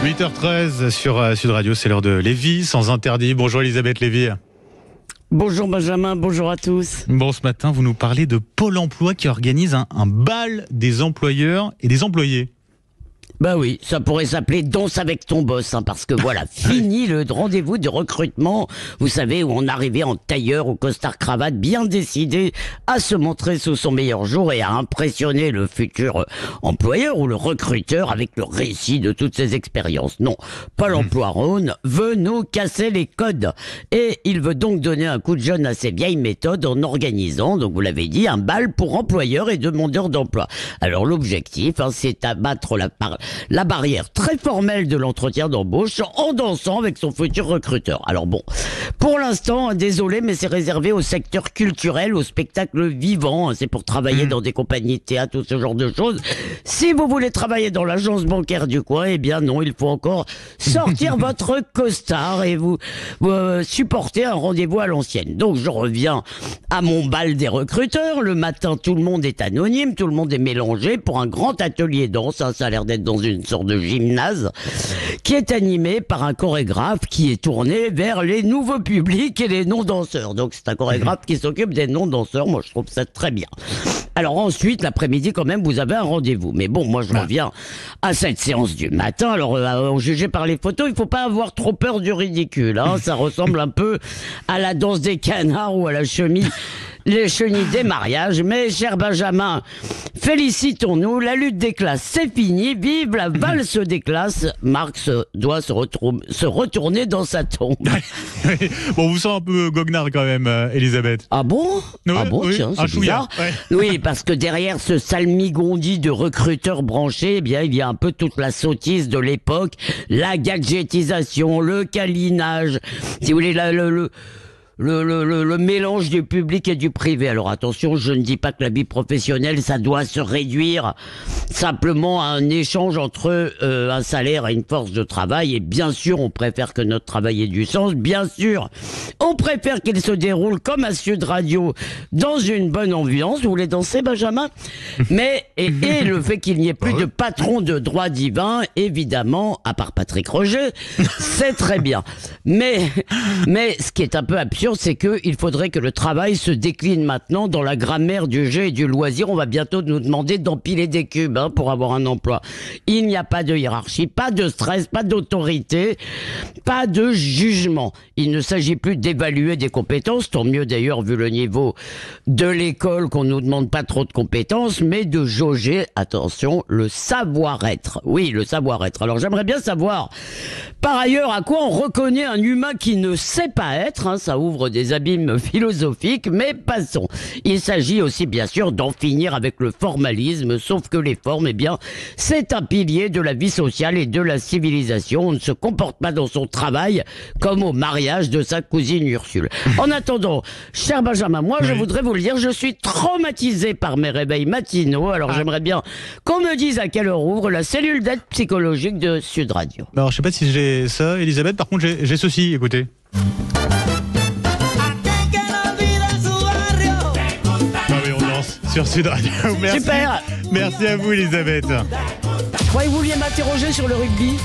8h13 sur Sud Radio, c'est l'heure de Lévy, sans interdit. Bonjour Elisabeth Lévy. Bonjour Benjamin, bonjour à tous. Bon, ce matin, vous nous parlez de Pôle emploi qui organise un bal des employeurs et des employés. Bah oui, ça pourrait s'appeler Danse avec ton boss, parce que voilà, fini le rendez-vous de recrutement, vous savez, où on arrivait en tailleur ou costard cravate, bien décidé à se montrer sous son meilleur jour et à impressionner le futur employeur ou le recruteur avec le récit de toutes ses expériences. Non, Pôle emploi Rhône veut nous casser les codes et il veut donc donner un coup de jeune à ses vieilles méthodes en organisant, donc vous l'avez dit, un bal pour employeurs et demandeurs d'emploi. Alors l'objectif, c'est abattre la barrière très formelle de l'entretien d'embauche en dansant avec son futur recruteur. Alors bon, pour l'instant, désolé, mais c'est réservé au secteur culturel, au spectacle vivant. C'est pour travailler dans des compagnies de théâtre ou ce genre de choses. Si vous voulez travailler dans l'agence bancaire du coin, eh bien non, il faut encore sortir votre costard et vous supporter un rendez-vous à l'ancienne. Donc je reviens à mon bal des recruteurs. Le matin, tout le monde est anonyme, tout le monde est mélangé pour un grand atelier danse. Ça a l'air d'être dans une sorte de gymnase qui est animé par un chorégraphe qui est tourné vers les nouveaux publics et les non-danseurs. Donc c'est un chorégraphe qui s'occupe des non-danseurs. Moi je trouve ça très bien. Alors ensuite, l'après-midi quand même, vous avez un rendez-vous. Mais bon, moi je reviens à cette séance du matin. Alors en juger par les photos, il faut pas avoir trop peur du ridicule. Ça ressemble un peu à la danse des canards ou à la chemise. Les chenilles des mariages, mais cher Benjamin, félicitons-nous, la lutte des classes, c'est fini, vive la valse des classes. Marx doit se retourner dans sa tombe. Bon, vous sent un peu goguenard quand même, Elisabeth. Ah bon? Ouais, ah bon, oui, tiens, c'est bizarre. Ouais. Oui, parce que derrière ce salmigondi de recruteurs branchés, eh bien, il y a un peu toute la sottise de l'époque, la gadgetisation, le câlinage, si vous voulez, le mélange du public et du privé. Alors attention, je ne dis pas que la vie professionnelle, ça doit se réduire simplement à un échange entre un salaire et une force de travail. Et bien sûr, on préfère que notre travail ait du sens. Bien sûr, on préfère qu'il se déroule comme à Sud Radio, dans une bonne ambiance. Vous voulez danser, Benjamin? Mais et le fait qu'il n'y ait plus de patron de droit divin, évidemment, à part Patrick Roger, c'est très bien. Mais ce qui est un peu absurde, c'est qu'il faudrait que le travail se décline maintenant dans la grammaire du jeu et du loisir. On va bientôt nous demander d'empiler des cubes pour avoir un emploi. Il n'y a pas de hiérarchie, pas de stress, pas d'autorité, pas de jugement. Il ne s'agit plus d'évaluer des compétences, tant mieux d'ailleurs vu le niveau de l'école qu'on nous demande pas trop de compétences, mais de jauger, attention, le savoir-être. Oui, le savoir-être. Alors j'aimerais bien savoir, par ailleurs, à quoi on reconnaît un humain qui ne sait pas être. Ça ouvre des abîmes philosophiques, mais passons. Il s'agit aussi bien sûr d'en finir avec le formalisme, sauf que les formes, eh bien, c'est un pilier de la vie sociale et de la civilisation. On ne se comporte pas dans son travail comme au mariage de sa cousine Ursule. En attendant, cher Benjamin, moi je voudrais vous le dire, je suis traumatisé par mes réveils matinaux, alors j'aimerais bien qu'on me dise à quelle heure ouvre la cellule d'aide psychologique de Sud Radio. Alors je sais pas si j'ai ça, Elisabeth, par contre j'ai ceci, écoutez. Sur Sud Radio. Merci. Super. Merci à vous, Elisabeth. Vous vouliez m'interroger sur le rugby ?